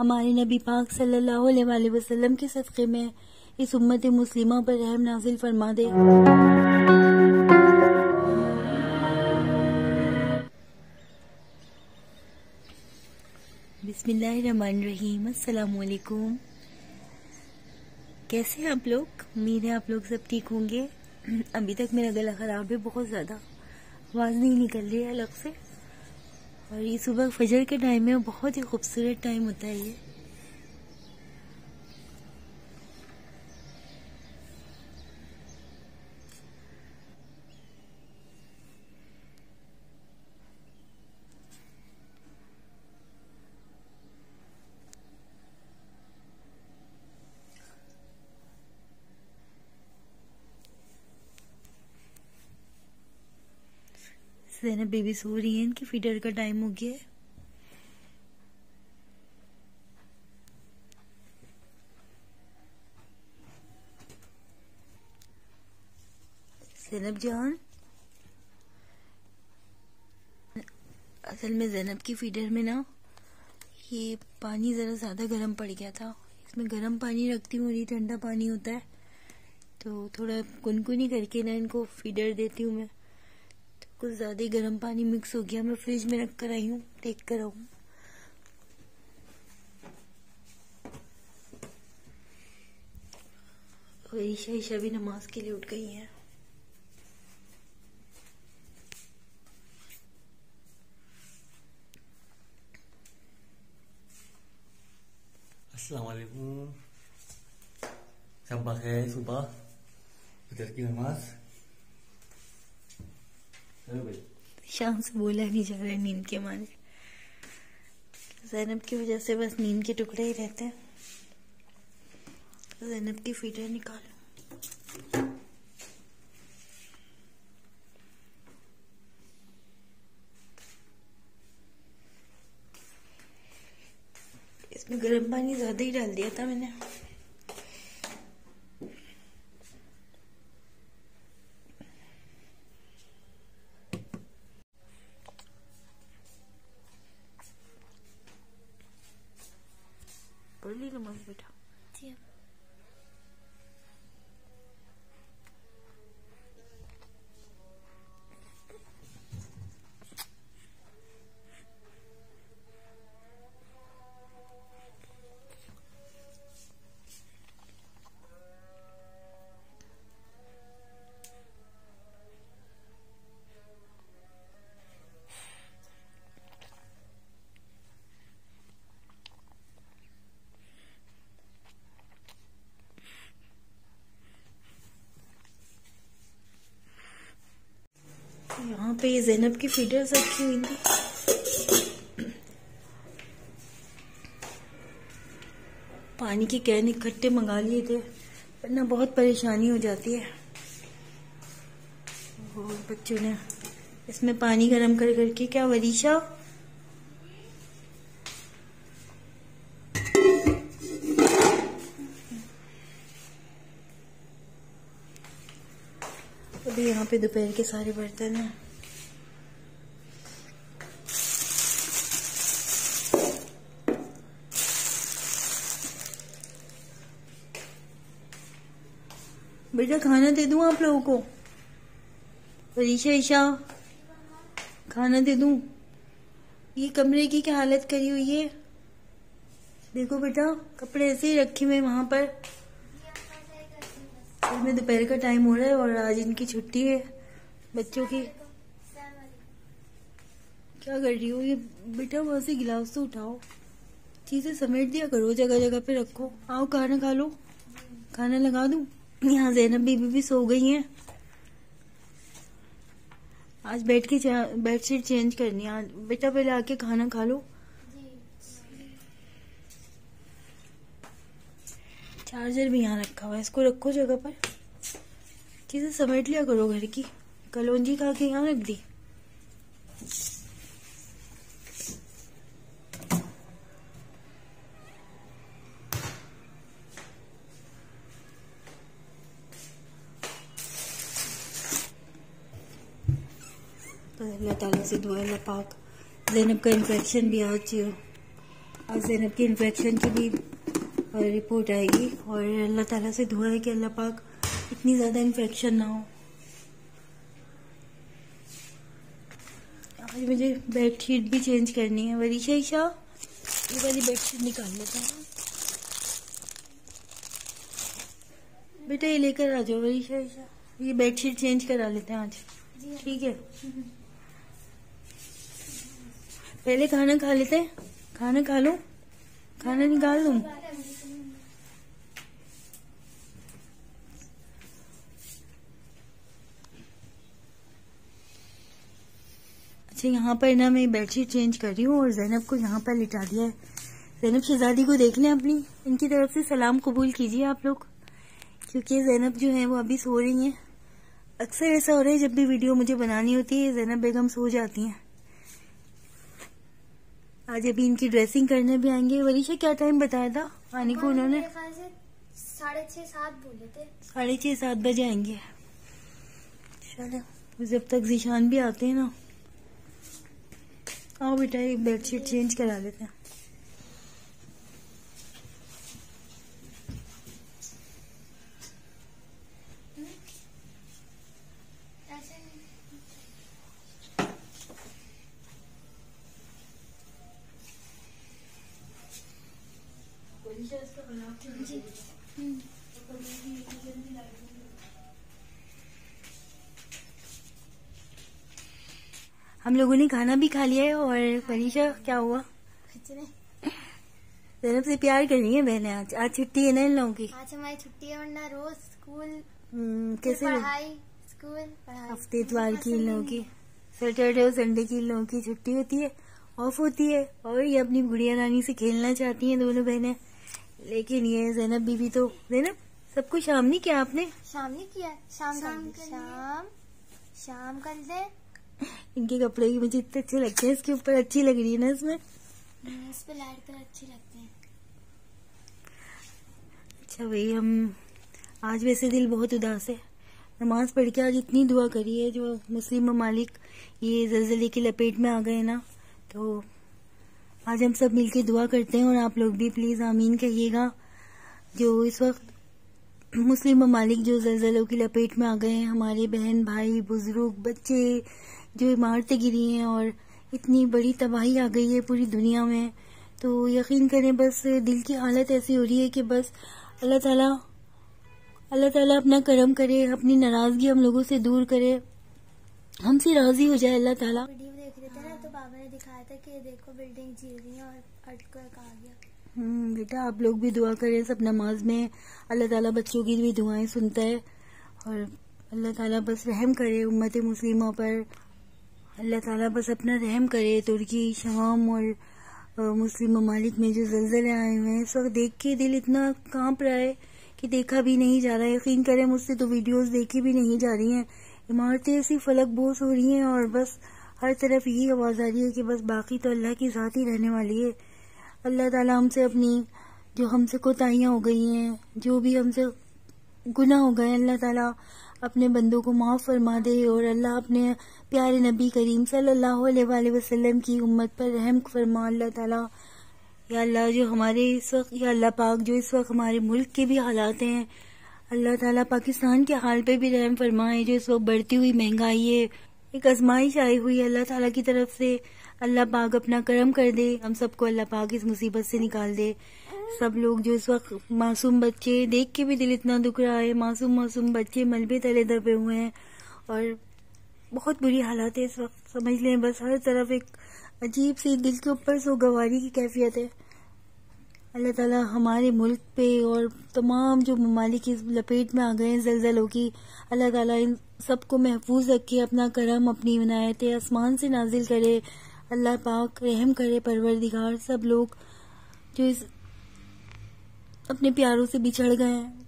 हमारे नबी पाक सल्लल्लाहु अलैहि वसल्लम के सदक़े में इस उम्मत मुस्लिमा पर रहम नाजिल फरमा दे। बिस्मिल्लाहिर्रहमानिर्रहीम। अस्सलाम वालेकुम। कैसे हैं आप लोग? उम्मीद है आप लोग सब ठीक होंगे। अभी तक मेरा गला ख़राब है, बहुत ज़्यादा आवाज़ नहीं निकल रही है अलग से। और ये सुबह फजर के टाइम में बहुत ही खूबसूरत टाइम होता है ये। ज़ैनब बेबी सो रही है, इनकी फीडर का टाइम हो गया है। ज़ैनब जान, असल में ज़ैनब की फीडर में ना ये पानी ज़रा ज़्यादा गर्म पड़ गया था। इसमें गर्म पानी रखती हूँ और ये ठंडा पानी होता है, तो थोड़ा गुनगुनी करके ना इनको फीडर देती हूँ मैं। तो कुछ ज़्यादा ही गर्म पानी मिक्स हो गया, मैं फ्रिज में रख कर आई हूँ, देख कर आऊँ। और ईशा भी नमाज के लिए उठ गई है। अस्सलाम वालेकुम। सब बखैर। सुबह फजर की नमाज शाम से बोला नहीं जा रहा है नींद के मारे। ज़ैनब की वजह से बस नींद के टुकड़े ही रहते हैं। ज़ैनब की फीडर निकालो। इसमें गर्म पानी ज्यादा ही डाल दिया था मैंने। पढ़ ली नमाज बेटा? जी। यहाँ पे ये ज़ैनब की फीडर्स रखी हुई थी। पानी की कैन इकट्ठे मंगा लिए थे, वरना बहुत परेशानी हो जाती है। और बच्चों ने इसमें पानी गर्म कर करके, क्या वरीशा? अभी यहाँ पे दोपहर के सारे बर्तन हैं। बेटा खाना दे दूं आप लोगों को? वरीशा, ईशा, खाना दे दूं? ये कमरे की क्या हालत करी हुई है, देखो बेटा। कपड़े ऐसे ही रखे हुए वहां पर। इसमें दोपहर का टाइम हो रहा है और आज इनकी छुट्टी है बच्चों की। क्या कर रही हो ये बेटा? वहां से गिलास तो उठाओ, चीजें समेट दिया करो, जगह जगह पे रखो। आओ खाना खा लो, खाना लगा दूं? यहाँ ज़ैनब बीबी भी सो गई हैं। आज बेडशीट चेंज करनी है बेटा। पहले आके खाना खा लो। चार्जर भी यहाँ रखा हुआ है, इसको रखो जगह पर। चीजें समेट लिया करो घर की। कलौंजी खा के यहाँ रख दी। अल्लाह ताला से दुआ, अल्लाह पाक ज़ैनब का इन्फेक्शन भी आज आज ज़ैनब के इन्फेक्शन की भी रिपोर्ट आएगी और अल्लाह ताला से दुआ है कि अल्लाह पाक इतनी ज़्यादा इन्फेक्शन ना हो। आज मुझे बेडशीट भी चेंज करनी है। वरीशा ईशा, ये वाली बेडशीट निकाल लेते हैं बेटा, ये लेकर आ जाओ वरीशा ईशा, ये बेडशीट चेंज करा लेते हैं आज, ठीक है। पहले खाना खा लेते हैं, खाना खा लो, खाना निकाल दूं। अच्छा, यहाँ पर ना मैं बेडशीट चेंज कर रही हूँ और ज़ैनब को यहाँ पर लिटा दिया है। ज़ैनब शहजादी को देख लें अपनी, इनकी तरफ से सलाम कबूल कीजिए आप लोग, क्योंकि ज़ैनब जो है वो अभी सो रही हैं। अक्सर ऐसा हो रहा है जब भी वीडियो मुझे बनानी होती है ज़ैनब बेगम सो जाती हैं। आज अभी इनकी ड्रेसिंग करने भी आएंगे। वरीशा क्या टाइम बताया था आने को उन्होंने? 6:30-7 बोले थे। 6:30-7 बजे आएंगे। चलो जब तक जीशान भी आते हैं ना। आओ बेटा, एक बेडशीट चेंज करा लेते हैं। हम लोगों ने खाना भी खा लिया है और वरीशा क्या हुआ? ज़ैनब से प्यार कर रही है बहने। आज छुट्टी है ना इन लोगों की? आज हमारी छुट्टी है, वरना रोज स्कूल कैसे पढ़ाई, स्कूल पढ़ाई। हफ्ते इतवार की इन लोगों की, सैटरडे और संडे की इन लोगों की छुट्टी होती है, ऑफ होती है। और ये अपनी गुड़िया रानी से खेलना चाहती हैं दोनों बहनें, लेकिन ये ज़ैनब बीबी तो ज़ैनब सबको शाम नहीं किया आपने? शाम नहीं किया, शाम कर दे। इनके कपड़े भी मुझे इतने अच्छे लगते हैं, इसके ऊपर अच्छी लग रही है ना, इसमें इस पे लाइट कलर अच्छे लगते हैं। अच्छा भाई, हम आज वैसे दिल बहुत उदास है। नमाज पढ़ के आज इतनी दुआ करी है, जो मुस्लिम ममालिक ये ज़लज़ले की लपेट में आ गए ना, तो आज हम सब मिलके दुआ करते हैं और आप लोग भी प्लीज आमीन कहिएगा। जो इस वक्त मुस्लिम ममालिक जो ज़लज़लों की लपेट में आ गए हैं, हमारे बहन भाई बुजुर्ग बच्चे, जो इमारतें गिरी हैं और इतनी बड़ी तबाही आ गई है पूरी दुनिया में, तो यकीन करें बस दिल की हालत ऐसी हो रही है कि बस अल्लाह ताला अपना करम करे, अपनी नाराजगी हम लोगों से दूर करे, हमसे राजी हो जाए अल्लाह ताला। वीडियो देख रहे थे ना, तो बाबा ने दिखाया था कि देखो बिल्डिंग गिर रही है और अर्थक्वेक आ गया। बेटा आप लोग भी दुआ करें सब नमाज में, अल्लाह ताला बच्चों की भी दुआएं सुनता है और अल्लाह ताला बस रहम करे उम्मत मुस्लिमा पर। अल्लाह ताला बस अपना रहम करे। तुर्की, शाम और मुस्लिम ममालिक में जो ज़लज़ले आए हुए हैं, इस वक्त देख के दिल इतना कांप रहा है कि देखा भी नहीं जा रहा है। यकीन करें मुझसे तो वीडियोस देखी भी नहीं जा रही हैं। इमारतें ऐसी फलक बोस हो रही हैं और बस हर तरफ यही आवाज़ आ रही है कि बस बाकी तो अल्लाह की ज़ात ही रहने वाली है। अल्लाह ताला हमसे अपनी जो हमसे कोताहियाँ हो गई हैं, जो भी हमसे गुनाह हो गए, अल्लाह ताला अपने बंदों को माफ़ फरमा दे और अल्लाह अपने प्यारे नबी करीम सल्लल्लाहु अलैहि वसल्लम की उम्मत पर रहम फरमा। अल्लाह ताला या अल्लाह जो हमारे इस वक्त, या अल्लाह पाक जो इस वक्त हमारे मुल्क के भी हालात हैं, अल्लाह ताला पाकिस्तान के हाल पे भी रहम फरमाए। जो इस वक्त बढ़ती हुई महंगाई है, एक आजमाइश आई हुई है अल्लाह ताला की तरफ से, अल्लाह पाक अपना करम कर दे, हम सबको अल्लाह पाक इस मुसीबत से निकाल दे। सब लोग जो इस वक्त मासूम बच्चे, देख के भी दिल इतना दुख रहा है, मासूम बच्चे मलबे तले दबे हुए हैं और बहुत बुरी हालात है इस वक्त। समझ लें बस हर तरफ एक अजीब सी दिल के ऊपर सोगवारी की कैफियत है। अल्लाह ताला हमारे मुल्क पे और तमाम जो ममालिक इस लपेट में आ गए हैं ज़लज़लों की, अल्लाह ताला इन सबको महफूज रखे, अपना करम अपनी इनायतें आसमान से नाजिल करे। अल्लाह पाक रहम करे परवरदिगार। सब लोग जो इस अपने प्यारों से बिछड़ गए हैं,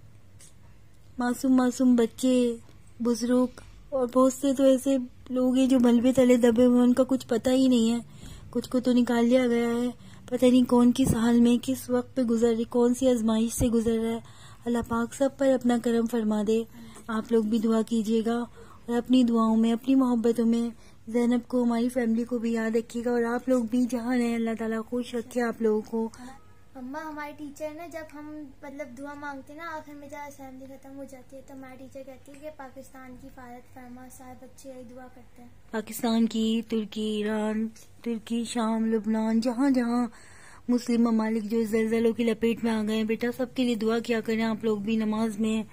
मासूम बच्चे, बुजुर्ग और बहुत से तो ऐसे लोग हैं जो मलबे तले दबे हुए, उनका कुछ पता ही नहीं है। कुछ को तो निकाल लिया गया है, पता नहीं कौन किस हाल में किस वक्त पे गुजर रही, कौन सी आजमाइश से गुजर रहा है। अल्लाह पाक सब पर अपना करम फरमा दे। आप लोग भी दुआ कीजिएगा और अपनी दुआओं में, अपनी मोहब्बतों में ज़ैनब को, हमारी फैमिली को भी याद रखिएगा और आप लोग भी जहाँ रहें अल्लाह ताला खुश रखे आप लोगों को। मम्मा हमारी टीचर ने जब हम मतलब दुआ मांगते हैं ना आखिर में जब असेंबली खत्म हो जाती है तो हमारी टीचर कहती है कि पाकिस्तान की हिफाजत फरमा, सारे बच्चे यही दुआ करते हैं। पाकिस्तान की, तुर्की, ईरान, तुर्की, शाम, लुबनान, जहाँ जहाँ मुस्लिम ममालिक जो ज़लज़लों की लपेट में आ गए हैं, बेटा सबके लिए दुआ किया करें आप लोग भी नमाज में।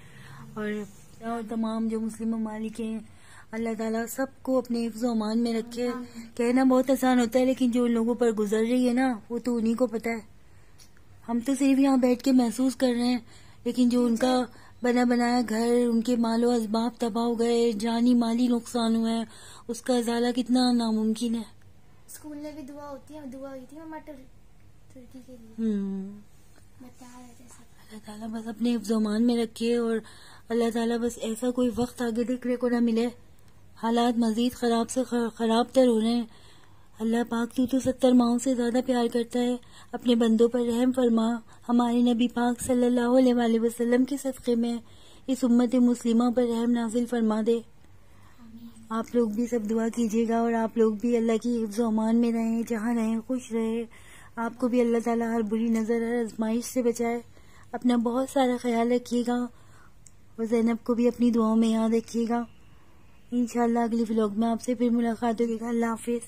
और तमाम जो मुस्लिम ममालिक हैं अल्लाह ताला सबको अपने हिफ्ज़ व अमान में रखे। कहना बहुत आसान होता है लेकिन जो उन लोगों पर गुजर रही है ना वो तो उन्हीं को पता है। हम तो सिर्फ यहाँ बैठ के महसूस कर रहे हैं, लेकिन जो उनका बना बनाया घर, उनके मालो असबाब तबाह हो गए, जानी माली नुकसान हुआ है, उसका अजाला कितना नामुमकिन है। स्कूल में भी दुआ होती है, दुआ हुई थी मम्मा तुर्की के लिए। अल्लाह ताला बस अपने हिफ्ज़ अमान में रखे और अल्लाह ताला बस ऐसा कोई वक्त आगे देखने को ना मिले। हालात मजीद खराब से खराब तर हो रहे हैं। अल्लाह पाक तू तो 70 माओं से ज्यादा प्यार करता है, अपने बंदों पर रहम फरमा। हमारे नबी पाक सल्लल्लाहु अलैहि वसल्लम के सदक़े में इस उम्मत मुस्लिमा पर रहम नाजिल फरमा दे। आप लोग भी सब दुआ कीजिएगा और आप लोग भी अल्लाह की हिफ्ज़ अमान में रहें, जहाँ रहें खुश रहे। आपको भी अल्लाह ताला हर बुरी नज़र, हर आजमाइश से बचाए। अपना बहुत सारा ख्याल रखिएगा और ज़ैनब को भी अपनी दुआओं में याद रखिएगा। इंशाअल्लाह अगली व्लॉग में आपसे फिर मुलाकात होगी। अल्लाह हाफिज़।